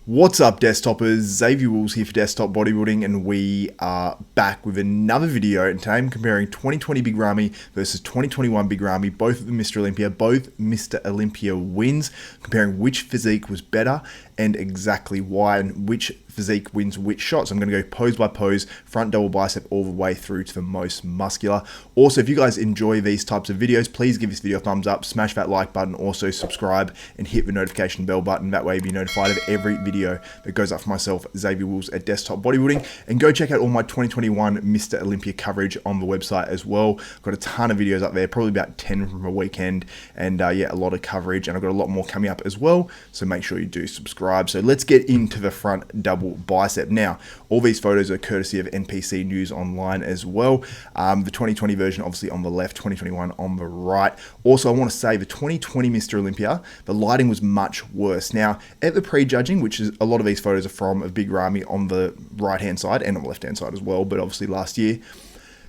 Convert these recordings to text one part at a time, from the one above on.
What's up, desktopers? Xavier Wills here for Desktop Bodybuilding, and we are back with another video. And today I'm comparing 2020 Big Ramy versus 2021 Big Ramy, both of them Mr. Olympia, both Mr. Olympia wins, comparing which physique was better and exactly why, and which physique wins which shot. So I'm going to go pose by pose, front double bicep all the way through to the most muscular. Also, if you guys enjoy these types of videos, please give this video a thumbs up, smash that like button, also subscribe and hit the notification bell button. That way you'll be notified of every video that goes up for myself, Xavier Wills at Desktop Bodybuilding. And go check out all my 2021 Mr. Olympia coverage on the website as well. I've got a ton of videos up there, probably about 10 from a weekend, and yeah, a lot of coverage, and I've got a lot more coming up as well, so make sure you do subscribe. So let's get into the front double bicep. Now, all these photos are courtesy of NPC News Online as well. The 2020 version obviously on the left, 2021 on the right. Also, I want to say the 2020 Mr. Olympia, the lighting was much worse. Now, at the pre-judging, which is a lot of these photos are from of Big Ramy on the right-hand side and on the left-hand side as well, but obviously last year,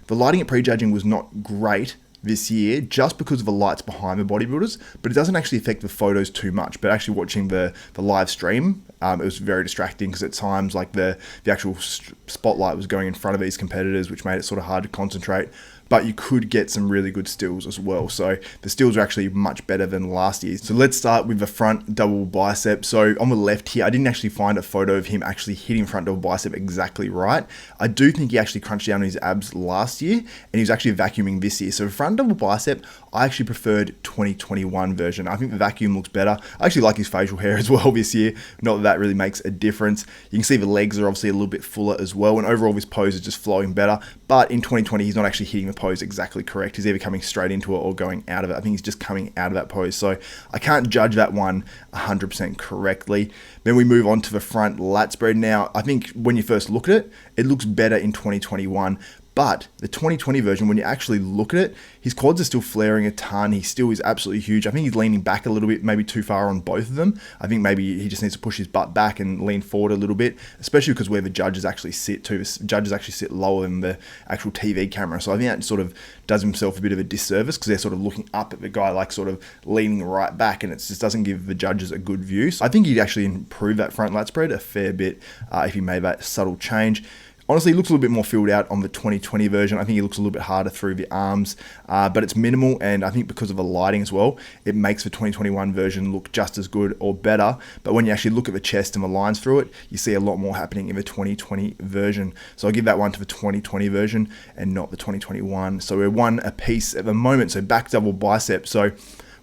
the lighting at pre-judging was not great this year just because of the lights behind the bodybuilders, but it doesn't actually affect the photos too much. But actually watching the live stream, it was very distracting because at times like the actual spotlight was going in front of these competitors, which made it sort of hard to concentrate. But you could get some really good stills as well. So the stills are actually much better than last year. So let's start with the front double bicep. So on the left here, I didn't actually find a photo of him actually hitting front double bicep exactly right. I do think he actually crunched down on his abs last year, and he was actually vacuuming this year. So for front double bicep, I actually preferred 2021 version. I think the vacuum looks better. I actually like his facial hair as well this year. Not that that really makes a difference. You can see the legs are obviously a little bit fuller as well, and overall his pose is just flowing better. But in 2020, he's not actually hitting the pose exactly correct. He's either coming straight into it or going out of it. I think he's just coming out of that pose. So I can't judge that one 100% correctly. Then we move on to the front lat spread. Now, I think when you first look at it, it looks better in 2021. But the 2020 version, when you actually look at it, his quads are still flaring a ton. He still is absolutely huge. I think he's leaning back a little bit, maybe too far on both of them. I think maybe he just needs to push his butt back and lean forward a little bit, especially because where the judges actually sit too. The judges actually sit lower than the actual TV camera. So I think that sort of does himself a bit of a disservice because they're sort of looking up at the guy, like sort of leaning right back, and it just doesn't give the judges a good view. So I think he'd actually improve that front lat spread a fair bit if he made that subtle change. Honestly, he looks a little bit more filled out on the 2020 version. I think he looks a little bit harder through the arms, but it's minimal, and I think because of the lighting as well, it makes the 2021 version look just as good or better. But when you actually look at the chest and the lines through it, you see a lot more happening in the 2020 version. So I'll give that one to the 2020 version and not the 2021. So we're one apiece at the moment. So back double bicep. So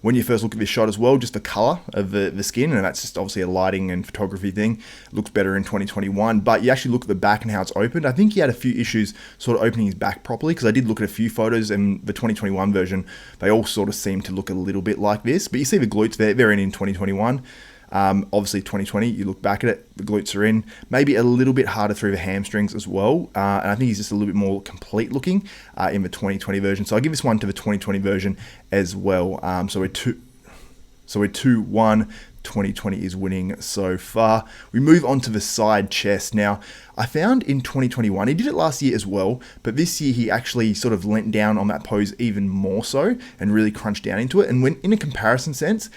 when you first look at this shot as well, just the color of the skin, and that's just obviously a lighting and photography thing, looks better in 2021. But you actually look at the back and how it's opened. I think he had a few issues sort of opening his back properly, because I did look at a few photos in the 2021 version. They all sort of seem to look a little bit like this. But you see the glutes there, they're in 2021. Obviously 2020, you look back at it, the glutes are in, maybe a little bit harder through the hamstrings as well, and I think he's just a little bit more complete looking in the 2020 version. So I'll give this one to the 2020 version as well. So we're 2-1. 2020 is winning so far. We move on to the side chest. Now, I found in 2021, he did it last year as well, but this year he actually sort of leant down on that pose even more so and really crunched down into it. And when in a comparison sense,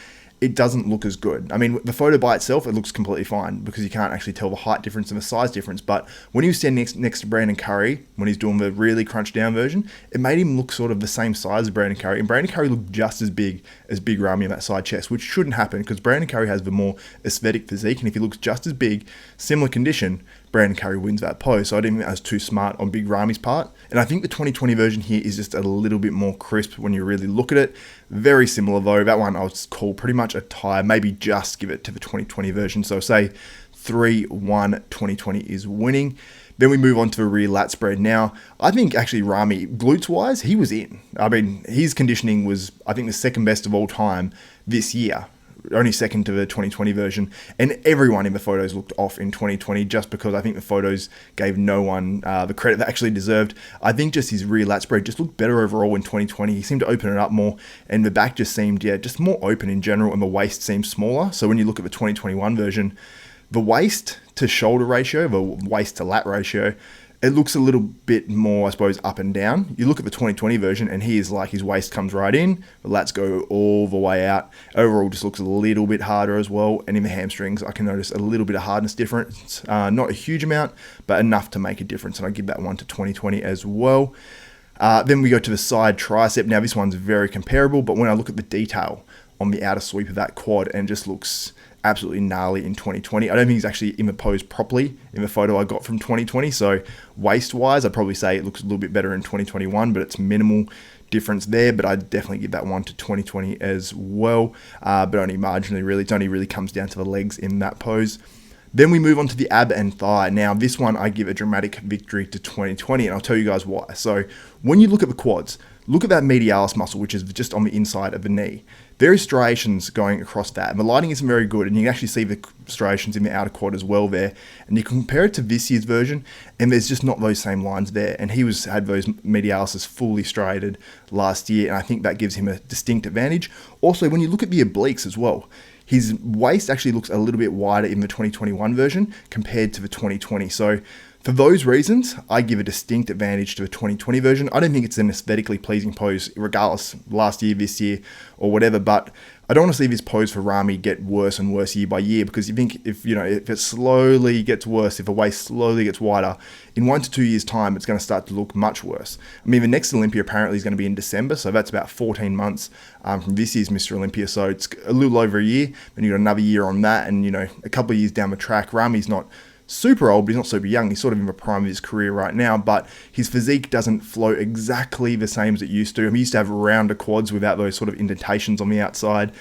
it doesn't look as good. I mean, the photo by itself, it looks completely fine because you can't actually tell the height difference and the size difference. But when he was standing next to Brandon Curry, when he's doing the really crunched down version, it made him look sort of the same size as Brandon Curry. And Brandon Curry looked just as big as Big Ramy in that side chest, which shouldn't happen because Brandon Curry has the more aesthetic physique. And if he looks just as big, similar condition, Brandon Curry wins that pose. So I didn't think that was too smart on Big Ramy's part. And I think the 2020 version here is just a little bit more crisp when you really look at it. Very similar though. That one I would call pretty much a tie, maybe just give it to the 2020 version. So say 3-1, 2020 is winning. Then we move on to the rear lat spread. Now, I think actually Ramy, glutes-wise, he was in. I mean, his conditioning was, I think, the second best of all time this year. Only second to the 2020 version, and everyone in the photos looked off in 2020 just because I think the photos gave no one the credit they actually deserved. I think just his rear lat spread just looked better overall in 2020. He seemed to open it up more, and the back just seemed, just more open in general, and the waist seemed smaller. So when you look at the 2021 version, the waist to shoulder ratio, the waist to lat ratio, it looks a little bit more, I suppose, up and down. You look at the 2020 version and he is like, his waist comes right in, the lats go all the way out. Overall just looks a little bit harder as well. And in the hamstrings, I can notice a little bit of hardness difference. Not a huge amount, but enough to make a difference. And I give that one to 2020 as well. Then we go to the side tricep. Now this one's very comparable, but when I look at the detail on the outer sweep of that quad, and just looks absolutely gnarly in 2020. I don't think he's actually in the pose properly in the photo I got from 2020. So waist wise, I'd probably say it looks a little bit better in 2021, but it's minimal difference there. But I'd definitely give that one to 2020 as well, but only marginally really. It only really comes down to the legs in that pose. Then we move on to the ab and thigh. Now, this one I give a dramatic victory to 2020, and I'll tell you guys why. So when you look at the quads, look at that medialis muscle, which is just on the inside of the knee. There is striations going across that, and the lighting isn't very good, and you can actually see the striations in the outer quad as well there. And you compare it to this year's version, and there's just not those same lines there. And he had those medialis fully striated last year, and I think that gives him a distinct advantage. Also, when you look at the obliques as well, his waist actually looks a little bit wider in the 2021 version compared to the 2020. So for those reasons, I give a distinct advantage to the 2020 version. I don't think it's an aesthetically pleasing pose, regardless, last year, this year, or whatever, but I don't want to see this pose for Ramy get worse and worse year by year, because you think if it slowly gets worse, if the waist slowly gets wider, in 1 to 2 years' time, it's going to start to look much worse. I mean, the next Olympia apparently is going to be in December, so that's about 14 months from this year's Mr. Olympia, so it's a little over a year, then you've got another year on that, and a couple of years down the track, Ramy's not super old, but he's not super young. He's sort of in the prime of his career right now, but his physique doesn't flow exactly the same as it used to. I mean, he used to have rounder quads without those sort of indentations on the outside.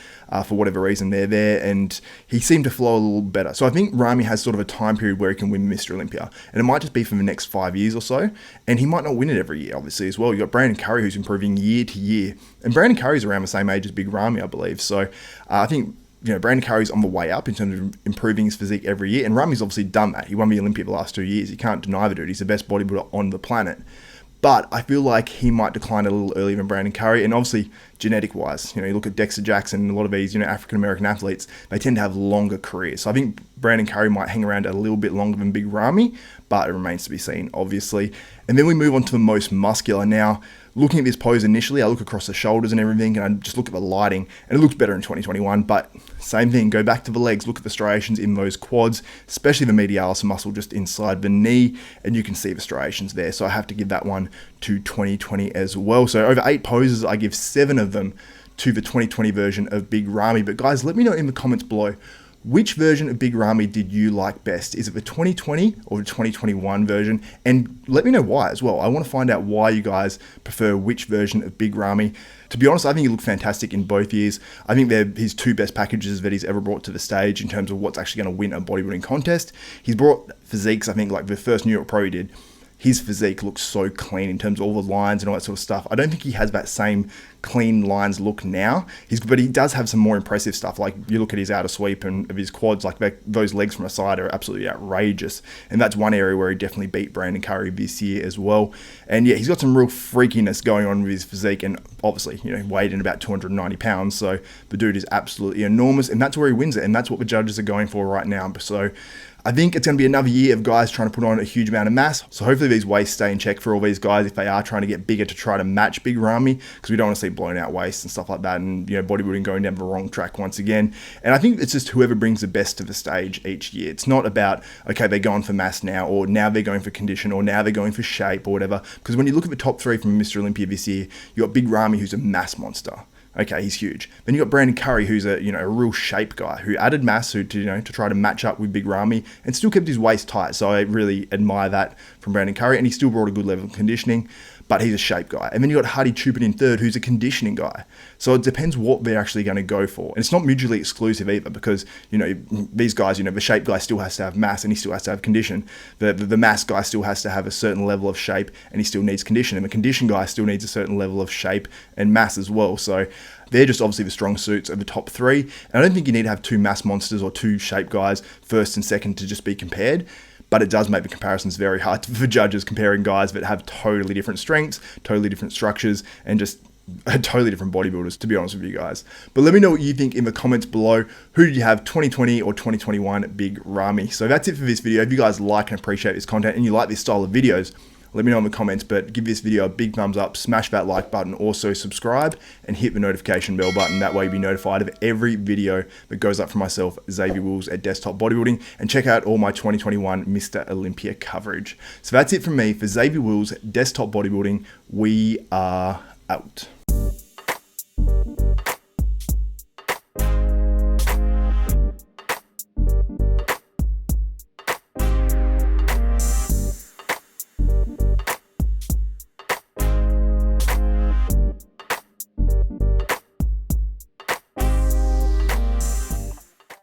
For whatever reason, they're there, and he seemed to flow a little better. So I think Ramy has sort of a time period where he can win Mr. Olympia, and it might just be for the next 5 years or so, and he might not win it every year, obviously, as well. You've got Brandon Curry, who's improving year to year, and Brandon Curry's around the same age as Big Ramy, I believe. So I think Brandon Curry's on the way up in terms of improving his physique every year, and Ramy's obviously done that. He won the Olympia the last 2 years. You can't deny the dude. He's the best bodybuilder on the planet. But I feel like he might decline a little earlier than Brandon Curry, and obviously genetic-wise, you look at Dexter Jackson and a lot of these, African-American athletes, they tend to have longer careers. So I think Brandon Curry might hang around a little bit longer than Big Ramy, but it remains to be seen, obviously. And then we move on to the most muscular. Now, looking at this pose initially, I look across the shoulders and everything, and I just look at the lighting, and it looks better in 2021, but same thing, go back to the legs, look at the striations in those quads, especially the medialis muscle just inside the knee, and you can see the striations there. So I have to give that one to 2020 as well. So over 8 poses, I give 7 of them to the 2020 version of Big Ramy. But guys, let me know in the comments below, which version of Big Ramy did you like best? Is it the 2020 or the 2021 version? And let me know why as well. I want to find out why you guys prefer which version of Big Ramy. To be honest, I think he looked fantastic in both years. I think they're his 2 best packages that he's ever brought to the stage in terms of what's actually going to win a bodybuilding contest. He's brought physiques, I think, like the first New York Pro he did. His physique looks so clean in terms of all the lines and all that sort of stuff. I don't think he has that same clean lines look now. But he does have some more impressive stuff. Like you look at his outer sweep and of his quads, like those legs from the side are absolutely outrageous. And that's one area where he definitely beat Brandon Curry this year as well. And yeah, he's got some real freakiness going on with his physique, and obviously, weighed in about 290 pounds. So the dude is absolutely enormous, and that's where he wins it. And that's what the judges are going for right now. So I think it's going to be another year of guys trying to put on a huge amount of mass. So hopefully these waists stay in check for all these guys if they are trying to get bigger to try to match Big Ramy, because we don't want to see blown out waists and stuff like that, and bodybuilding going down the wrong track once again. And I think it's just whoever brings the best to the stage each year. It's not about, okay, they're going for mass now, or now they're going for condition, or now they're going for shape or whatever. Because when you look at the top 3 from Mr. Olympia this year, you got Big Ramy, who's a mass monster. Okay, he's huge. Then you got Brandon Curry, who's a real shape guy who added mass to try to match up with Big Ramy and still kept his waist tight. So I really admire that from Brandon Curry, and he still brought a good level of conditioning, but he's a shape guy. And then you got Hadi Choopan in third, who's a conditioning guy. So it depends what they're actually going to go for. And it's not mutually exclusive either, because these guys, the shape guy still has to have mass and he still has to have condition. The mass guy still has to have a certain level of shape and he still needs condition. And the condition guy still needs a certain level of shape and mass as well. So they're just obviously the strong suits of the top 3. And I don't think you need to have 2 mass monsters or 2 shape guys, first and second, to just be compared. But it does make the comparisons very hard for judges comparing guys that have totally different strengths, totally different structures, and just totally different bodybuilders, to be honest with you guys. But let me know what you think in the comments below. Who did you have, 2020 or 2021 Big Ramy? So that's it for this video. If you guys like and appreciate this content and you like this style of videos, let me know in the comments, but give this video a big thumbs up, smash that like button, also subscribe and hit the notification bell button. That way you'll be notified of every video that goes up from myself, Xavier Wills at Desktop Bodybuilding, and check out all my 2021 Mr. Olympia coverage. So that's it from me for Xavier Wills, Desktop Bodybuilding. We are out.